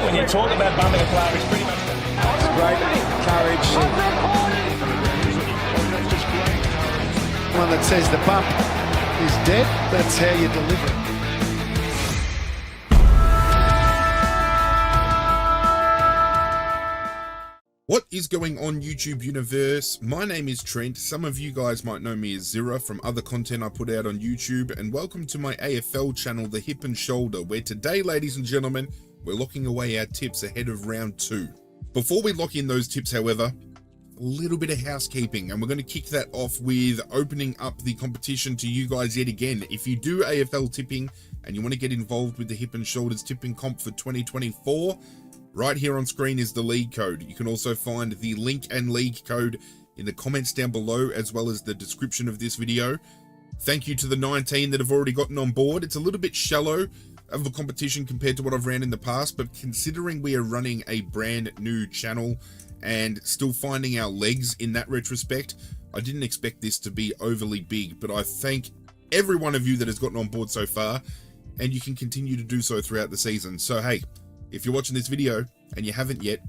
When you talk about bumping a player, it's pretty much great courage. One that says the bump is dead, that's how you deliver it. What is going on, YouTube universe? My name is Trent. Some of you guys might know me as Zirra from other content I put out on YouTube, and welcome to my AFL channel, The Hip and Shoulder, where today, ladies and gentlemen, we're locking away our tips ahead of round 2. Before we lock in those tips, however, a little bit of housekeeping, and we're going to kick that off with opening up the competition to you guys yet again. If you do AFL tipping and you want to get involved with the Hip and Shoulders tipping comp for 2024, right here on screen is the league code. You can also find the link and league code in the comments down below, as well as the description of this video. Thank you to the 19 that have already gotten on board. It's a little bit shallow of a competition compared to what I've ran in the past, but considering we are running a brand new channel and still finding our legs in that retrospect, I didn't expect this to be overly big, but I thank every one of you that has gotten on board so far, and you can continue to do so throughout the season. So hey, if you're watching this video and you haven't yet,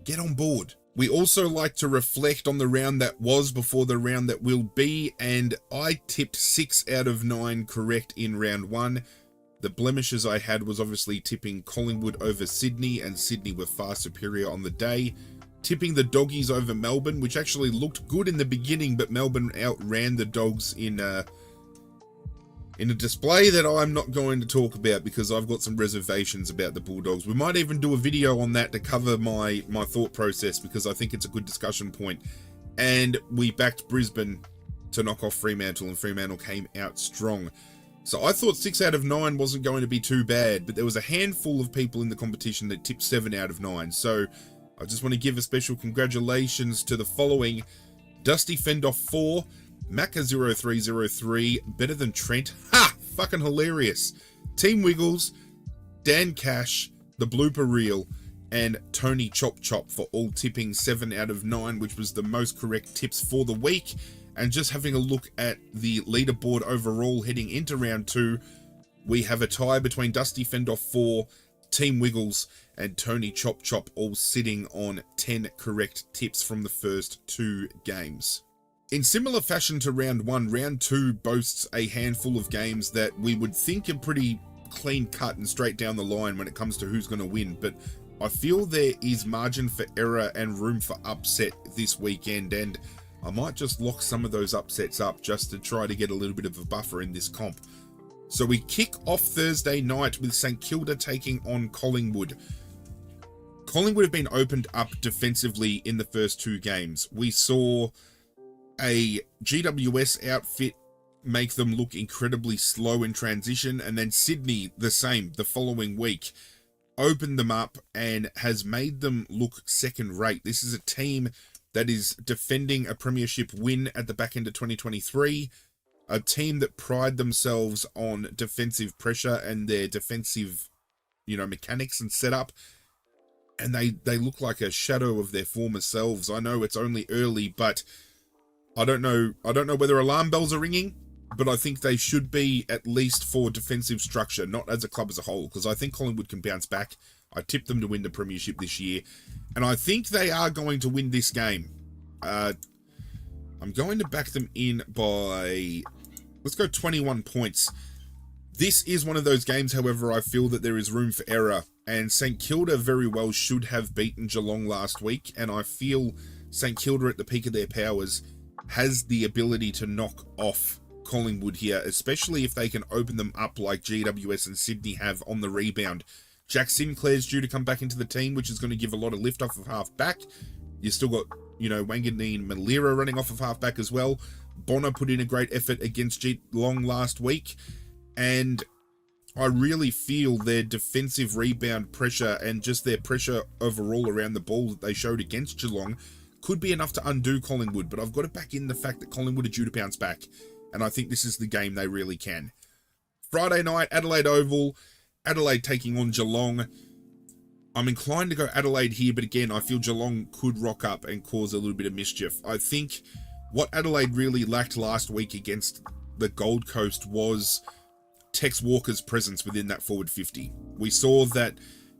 get on board. We also like to reflect on the round that was before the round that will be, and I tipped 6 out of 9 correct in round 1. The blemishes I had was obviously tipping Collingwood over Sydney, and Sydney were far superior on the day. Tipping the Doggies over Melbourne, which actually looked good in the beginning, but Melbourne outran the Dogs in a display that I'm not going to talk about because I've got some reservations about the Bulldogs. We might even do a video on that to cover my thought process, because I think it's a good discussion point. And we backed Brisbane to knock off Fremantle, and Fremantle came out strong. So I thought 6 out of 9 wasn't going to be too bad, but there was a handful of people in the competition that tipped 7 out of 9. So I just want to give a special congratulations to the following: Dusty Fendoff 4, Macca0303, Better Than Trent, ha! Fucking hilarious, Team Wiggles, Dan Cash, The Blooper Reel, and Tony Chop Chop for all tipping 7 out of 9, which was the most correct tips for the week. And just having a look at the leaderboard overall heading into round 2, we have a tie between Dusty Fendoff 4, Team Wiggles, and Tony Chop Chop, all sitting on 10 correct tips from the first 2 games. In similar fashion to round 1, round 2 boasts a handful of games that we would think are pretty clean cut and straight down the line when it comes to who's going to win, but I feel there is margin for error and room for upset this weekend, and I might just lock some of those upsets up just to try to get a little bit of a buffer in this comp. So we kick off Thursday night with St Kilda taking on Collingwood. Collingwood have been opened up defensively in the first 2 games. We saw a GWS outfit make them look incredibly slow in transition, and then Sydney the same the following week opened them up and has made them look second rate. This is a team that is defending a premiership win at the back end of 2023, a team that pride themselves on defensive pressure and their defensive, mechanics and setup, and they look like a shadow of their former selves. I know it's only early, but I don't know whether alarm bells are ringing, but I think they should be, at least for defensive structure, not as a club as a whole, because I think Collingwood can bounce back. I tipped them to win the premiership this year, and I think they are going to win this game. I'm going to back them in by, let's go 21 points. This is one of those games, however, I feel that there is room for error, and St Kilda very well should have beaten Geelong last week, and I feel St Kilda at the peak of their powers has the ability to knock off Collingwood here, especially if they can open them up like GWS and Sydney have on the rebound. Jack Sinclair's due to come back into the team, which is going to give a lot of lift off of half back. You still got, Wanganeen and Malira running off of half back as well. Bonner put in a great effort against Geelong last week, and I really feel their defensive rebound pressure and just their pressure overall around the ball that they showed against Geelong could be enough to undo Collingwood, but I've got to back in the fact that Collingwood are due to bounce back, and I think this is the game they really can. Friday night, Adelaide Oval, Adelaide taking on Geelong. I'm inclined to go Adelaide here, but again, I feel Geelong could rock up and cause a little bit of mischief. I think what Adelaide really lacked last week against the Gold Coast was Tex Walker's presence within that forward 50. We saw that,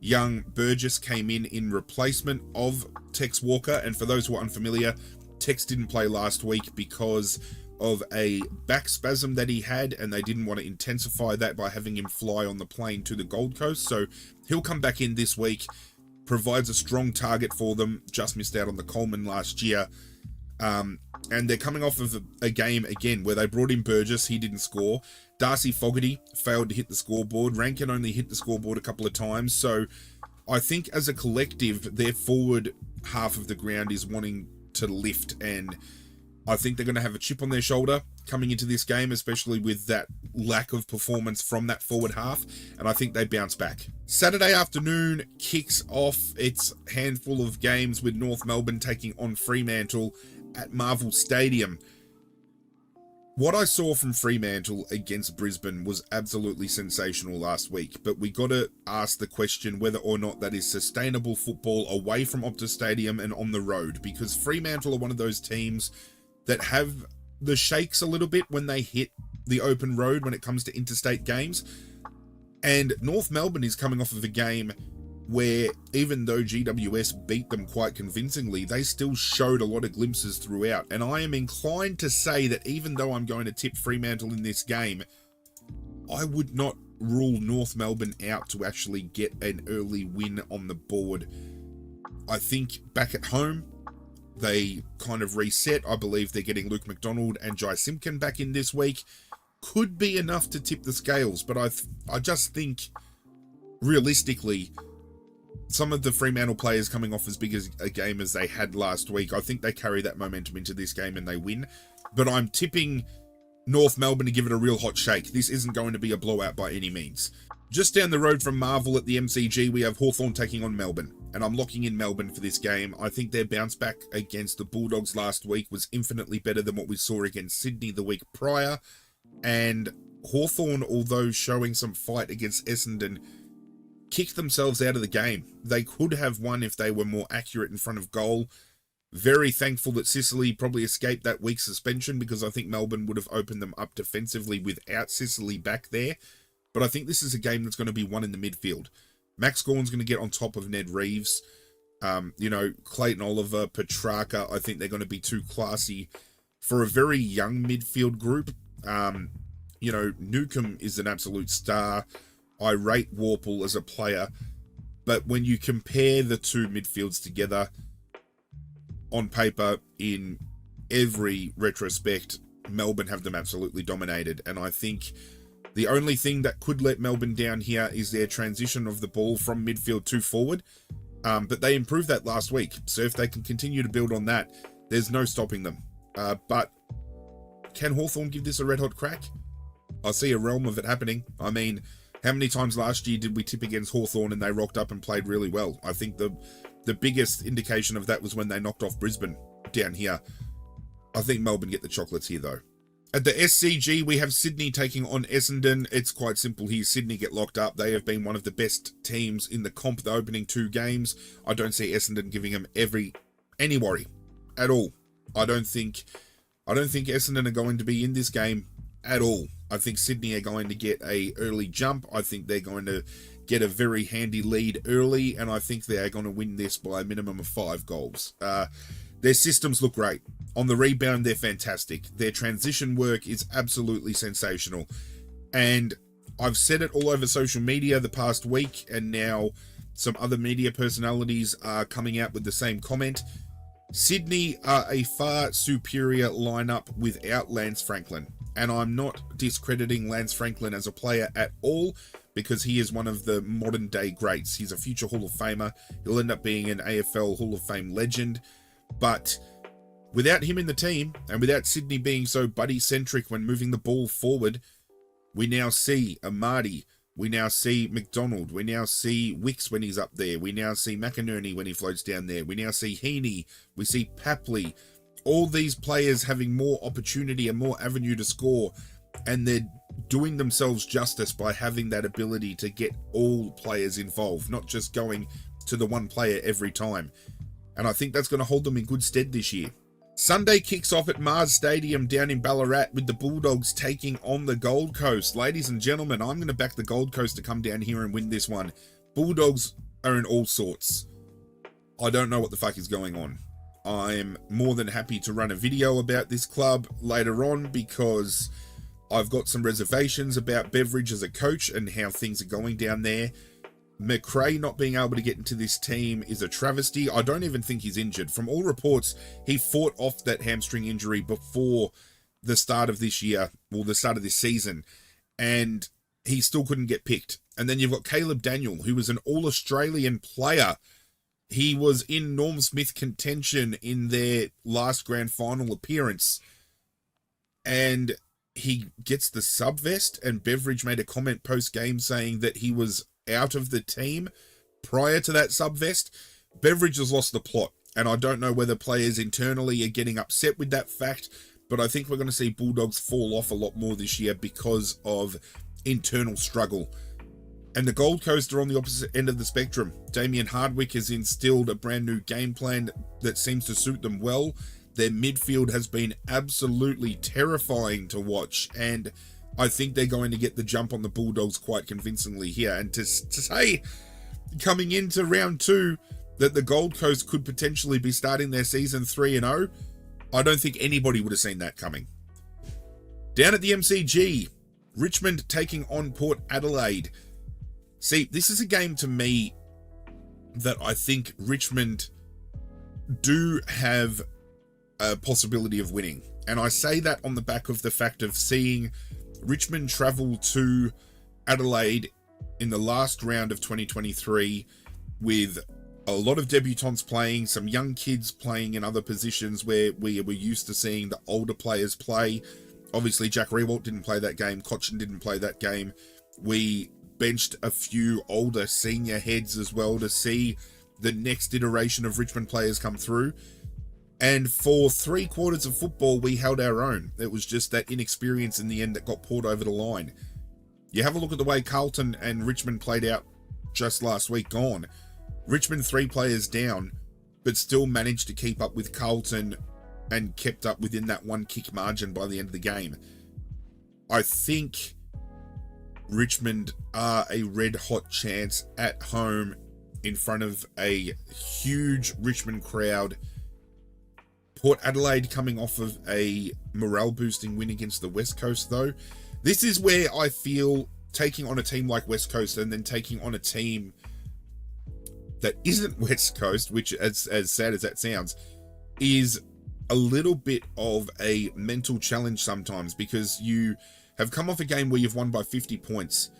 young Burgess came in replacement of Tex Walker. And for those who are unfamiliar, Tex didn't play last week because of a back spasm that he had, and they didn't want to intensify that by having him fly on the plane to the Gold Coast. So he'll come back in this week, provides a strong target for them, just missed out on the Coleman last year. And they're coming off of a game again where they brought in Burgess, he didn't score. Darcy Fogarty failed to hit the scoreboard. Rankin only hit the scoreboard a couple of times. So I think as a collective, their forward half of the ground is wanting to lift, and I think they're going to have a chip on their shoulder coming into this game, especially with that lack of performance from that forward half, and I think they bounce back. Saturday afternoon kicks off its handful of games with North Melbourne taking on Fremantle at Marvel Stadium. What I saw from Fremantle against Brisbane was absolutely sensational last week, but we got to ask the question whether or not that is sustainable football away from Optus Stadium and on the road, because Fremantle are one of those teams that have the shakes a little bit when they hit the open road when it comes to interstate games. And North Melbourne is coming off of a game where, even though GWS beat them quite convincingly, they still showed a lot of glimpses throughout. And I am inclined to say that even though I'm going to tip Fremantle in this game, I would not rule North Melbourne out to actually get an early win on the board. I think back at home, they kind of reset. I believe they're getting Luke McDonald and Jai Simpkin back in this week. Could be enough to tip the scales, but I just think, realistically, some of the Fremantle players coming off as big as a game as they had last week, I think they carry that momentum into this game and they win. But I'm tipping North Melbourne to give it a real hot shake. This isn't going to be a blowout by any means. Just down the road from Marvel at the MCG, we have Hawthorn taking on Melbourne, and I'm locking in Melbourne for this game. I think their bounce back against the Bulldogs last week was infinitely better than what we saw against Sydney the week prior, and Hawthorn, although showing some fight against Essendon, kicked themselves out of the game. They could have won if they were more accurate in front of goal. Very thankful that Sicily probably escaped that week suspension, because I think Melbourne would have opened them up defensively without Sicily back there. But I think this is a game that's going to be won in the midfield. Max Gawn's going to get on top of Ned Reeves. Clayton Oliver, Petrarca, I think they're going to be too classy for a very young midfield group. Newcomb is an absolute star. I rate Warple as a player. But when you compare the two midfields together, on paper, in every retrospect, Melbourne have them absolutely dominated. And I think the only thing that could let Melbourne down here is their transition of the ball from midfield to forward. But they improved that last week. So if they can continue to build on that, there's no stopping them. But can Hawthorn give this a red-hot crack? I see a realm of it happening. I mean, how many times last year did we tip against Hawthorn and they rocked up and played really well? I think the biggest indication of that was when they knocked off Brisbane down here. I think Melbourne get the chocolates here, though. At the SCG, we have Sydney taking on Essendon. It's quite simple here. Sydney get locked up. They have been one of the best teams in the comp the opening two games. I don't see Essendon giving them any worry at all. I don't think Essendon are going to be in this game at all. I think Sydney are going to get a early jump. I think they're going to get a very handy lead early, and I think they are going to win this by a minimum of 5 goals. Their systems look great. On the rebound, they're fantastic. Their transition work is absolutely sensational. And I've said it all over social media the past week, and now some other media personalities are coming out with the same comment. Sydney are a far superior lineup without Lance Franklin. And I'm not discrediting Lance Franklin as a player at all, because he is one of the modern day greats. He's a future Hall of Famer. He'll end up being an AFL Hall of Fame legend. But without him in the team, and without Sydney being so buddy-centric when moving the ball forward, we now see Amadi, we now see McDonald, we now see Wicks when he's up there, we now see McInerney when he floats down there, we now see Heaney, we see Papley. All these players having more opportunity and more avenue to score, and they're doing themselves justice by having that ability to get all players involved, not just going to the one player every time. And I think that's going to hold them in good stead this year. Sunday kicks off at Mars Stadium down in Ballarat with the Bulldogs taking on the Gold Coast. Ladies and gentlemen, I'm going to back the Gold Coast to come down here and win this one. Bulldogs are in all sorts. I don't know what the fuck is going on. I'm more than happy to run a video about this club later on because I've got some reservations about Beveridge as a coach and how things are going down there. McRae not being able to get into this team is a travesty. I don't even think he's injured. From all reports, he fought off that hamstring injury before the start of this year, or the start of this season, and he still couldn't get picked. And then you've got Caleb Daniel, who was an All-Australian player. He was in Norm Smith contention in their last grand final appearance, and he gets the sub vest, and Beveridge made a comment post-game saying that he was out of the team prior to that sub vest. Beveridge has lost the plot, and I don't know whether players internally are getting upset with that fact, but I think we're going to see Bulldogs fall off a lot more this year because of internal struggle. And the Gold Coast are on the opposite end of the spectrum. Damien Hardwick has instilled a brand new game plan that seems to suit them well. Their midfield has been absolutely terrifying to watch, and I think they're going to get the jump on the Bulldogs quite convincingly here. And to say, coming into round 2, that the Gold Coast could potentially be starting their season 3-0, I don't think anybody would have seen that coming. Down at the MCG, Richmond taking on Port Adelaide. See, this is a game to me that I think Richmond do have a possibility of winning. And I say that on the back of the fact of seeing Richmond travel to Adelaide in the last round of 2023 with a lot of debutants playing, some young kids playing in other positions where we were used to seeing the older players play. Obviously, Jack Rewalt didn't play that game. Cochin didn't play that game. We benched a few older senior heads as well to see the next iteration of Richmond players come through. And for 3 quarters of football, we held our own. It was just that inexperience in the end that got poured over the line. You have a look at the way Carlton and Richmond played out just last week gone. Richmond 3 players down, but still managed to keep up with Carlton and kept up within that 1 kick margin by the end of the game. I think Richmond are a red-hot chance at home in front of a huge Richmond crowd. Port Adelaide coming off of a morale-boosting win against the West Coast, though. This is where I feel taking on a team like West Coast and then taking on a team that isn't West Coast, which, as sad as that sounds, is a little bit of a mental challenge sometimes, because you have come off a game where you've won by 50 points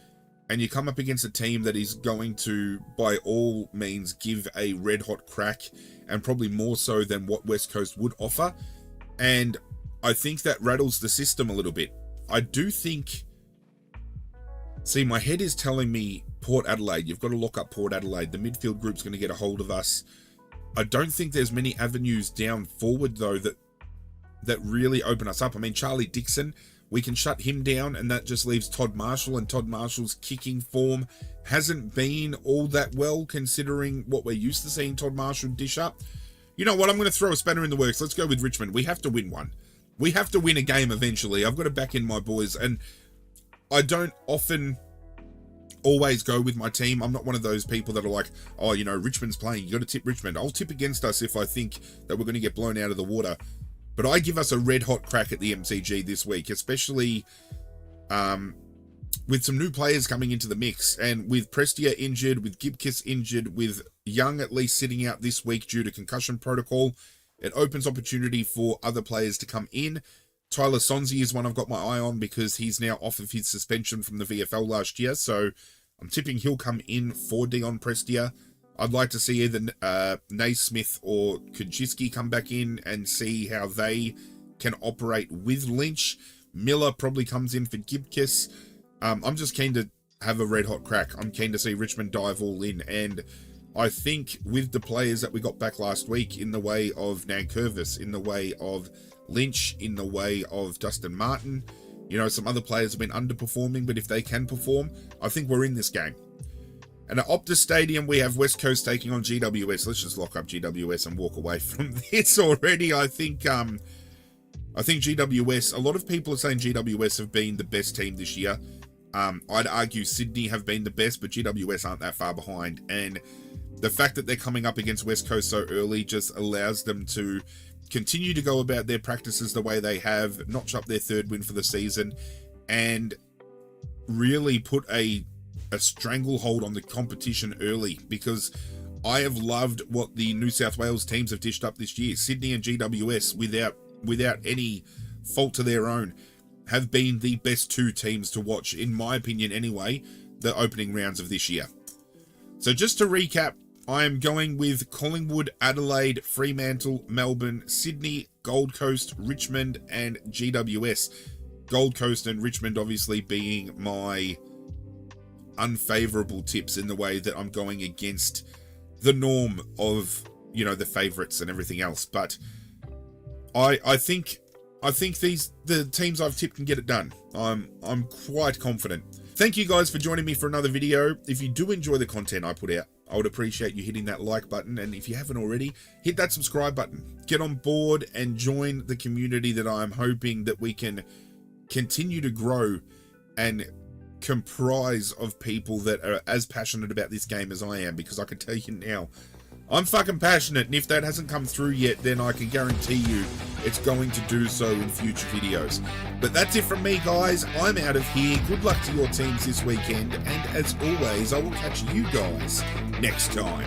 and you come up against a team that is going to, by all means, give a red-hot crack, and probably more so than what West Coast would offer. And I think that rattles the system a little bit. I do think... See, my head is telling me Port Adelaide. You've got to lock up Port Adelaide. The midfield group's going to get a hold of us. I don't think there's many avenues down forward, though, that really open us up. I mean, Charlie Dixon, we can shut him down, and that just leaves Todd Marshall, and Todd Marshall's kicking form hasn't been all that well, considering what we're used to seeing Todd Marshall dish up. You know what? I'm going to throw a spanner in the works. Let's go with Richmond. We have to win one. We have to win a game eventually. I've got to back in my boys, and I don't often always go with my team. I'm not one of those people that are like, oh, you know, Richmond's playing, you got to tip Richmond. I'll tip against us if I think that we're going to get blown out of the water. But I give us a red-hot crack at the MCG this week, especially with some new players coming into the mix, and with Prestia injured, with Gibkiss injured, with Young at least sitting out this week due to concussion protocol. It opens opportunity for other players to come in. Tyler Sonzi is one I've got my eye on because he's now off of his suspension from the VFL last year, so I'm tipping he'll come in for Dion Prestia. I'd like to see either Naismith or Kujiski come back in and see how they can operate with Lynch. Miller probably comes in for Gibkiss. I'm just keen to have a red-hot crack. I'm keen to see Richmond dive all in, and I think with the players that we got back last week in the way of Nankervis, in the way of Lynch, in the way of Dustin Martin, you know, some other players have been underperforming, but if they can perform, I think we're in this game. And at Optus Stadium, we have West Coast taking on GWS. Let's just lock up GWS and walk away from this already. I think GWS, a lot of people are saying GWS have been the best team this year. I'd argue Sydney have been the best, but GWS aren't that far behind. And the fact that they're coming up against West Coast so early just allows them to continue to go about their practices the way they have, notch up their third win for the season, and really put a stranglehold on the competition early, because I have loved what the New South Wales teams have dished up this year. Sydney and GWS, without any fault to their own, have been the best two teams to watch, in my opinion anyway, the opening rounds of this year. So just to recap, I am going with Collingwood, Adelaide, Fremantle, Melbourne, Sydney, Gold Coast, Richmond, and GWS. Gold Coast and Richmond obviously being my unfavourable tips, in the way that I'm going against the norm of, you know, the favourites and everything else. But I think the teams I've tipped can get it done. I'm quite confident. Thank you guys for joining me for another video. If you do enjoy the content I put out, I would appreciate you hitting that like button, and if you haven't already, hit that subscribe button. Get on board and join the community that I'm hoping that we can continue to grow and comprise of people that are as passionate about this game as I am, because I can tell you now, I'm fucking passionate, and if that hasn't come through yet, then I can guarantee you it's going to do so in future videos. But that's it from me, guys. I'm out of here. Good luck to your teams this weekend, and as always, I will catch you guys next time.